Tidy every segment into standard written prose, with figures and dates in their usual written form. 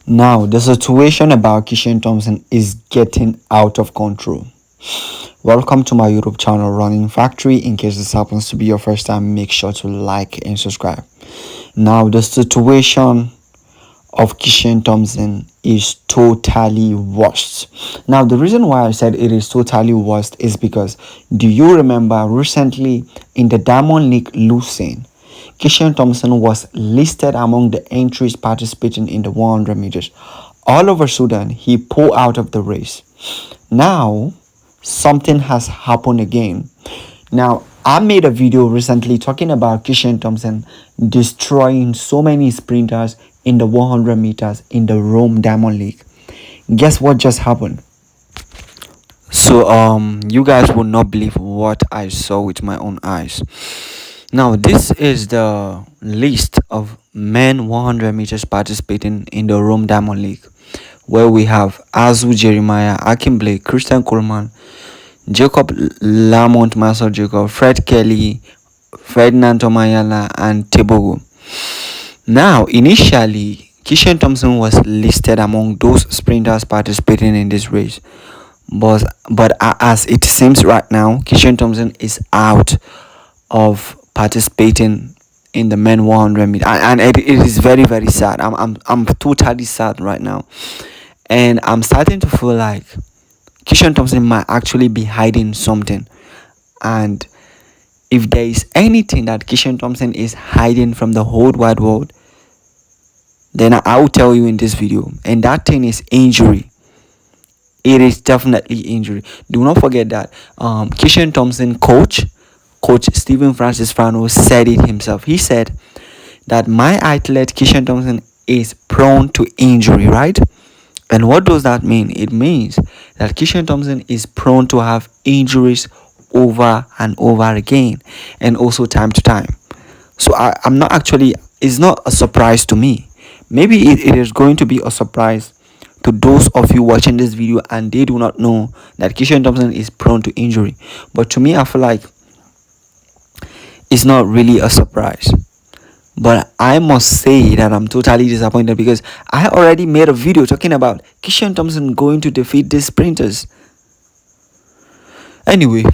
Now, the situation about Kishane Thomson is getting out of control. Welcome to my YouTube channel, Running Factory. In case this happens to be your first time, make sure to like and subscribe. Now, the situation of Kishane Thomson is totally worst. Now, the reason why I said it is totally worst is because do you remember recently in the Diamond League losing, Kishane Thomson was listed among the entries participating in the 100 meters. All of a sudden, he pulled out of the race. Now, something has happened again. Now, I made a video recently talking about Kishane Thomson destroying so many sprinters in the 100 meters in the Rome Diamond League. Guess what just happened? So you guys will not believe what I saw with my own eyes. Now this is the list of men 100 meters participating in the Rome Diamond League, where we have Azu Jeremiah, Akim Blake, Christian Coleman, Jacob Lamont, Marcel Jacob, Fred Kelly, Ferdinand Tomayala, and Tebogo. Now, initially, Kishane Thomson was listed among those sprinters participating in this race. But as it seems right now, Kishane Thomson is out of participating in the men 100 meter, and it is very very sad. I'm totally sad right now, and I'm starting to feel like Kishane Thomson might actually be hiding something. And if there is anything that Kishane Thomson is hiding from the whole wide world, then I will tell you in this video, and that thing is injury. It is definitely injury. Do not forget that Kishane Thomson coach Stephen Francis Fano said it himself. He said that my athlete Kishane Thomson is prone to injury, right? And what does that mean? It means that Kishane Thomson is prone to have injuries over and over again, and also time to time. So I'm not actually, it's not a surprise to me. Maybe it is going to be a surprise to those of you watching this video and they do not know that Kishane Thomson is prone to injury. But to me, I feel like it's not really a surprise. But I must say that I'm totally disappointed because I already made a video talking about Kishane Thomson going to defeat these sprinters. Anyway,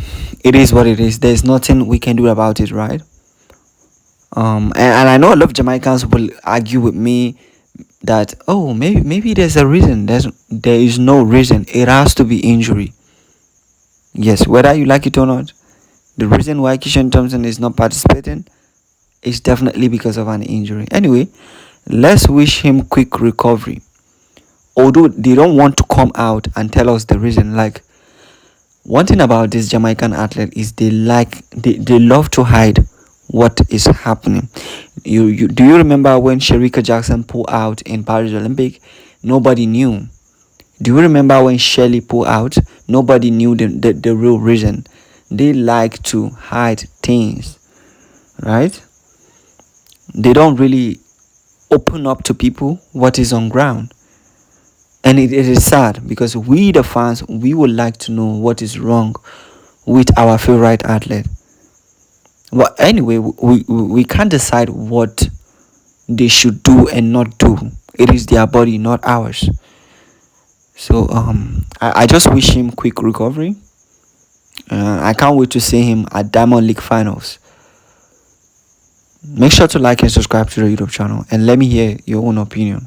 it is what it is. There's nothing we can do about it, right? And I know a lot of Jamaicans will argue with me that, oh, maybe there's a reason. There is no reason. It has to be injury. Yes, whether you like it or not, the reason why Kishane Thomson is not participating is definitely because of an injury. Anyway, let's wish him quick recovery. Although they don't want to come out and tell us the reason. Like, one thing about this Jamaican athlete is they love to hide what is happening. Do you remember when Shericka Jackson pulled out in Paris Olympic? Nobody knew. Do you remember when Shelley pulled out? Nobody knew the real reason. They like to hide things, right? They don't really open up to people what is on ground. And it is sad because we the fans, we would like to know what is wrong with our favorite athlete. Well, anyway, we can't decide what they should do and not do. It is their body, not ours. So I just wish him quick recovery. I can't wait to see him at Diamond League finals. Make sure to like and subscribe to the YouTube channel and let me hear your own opinion.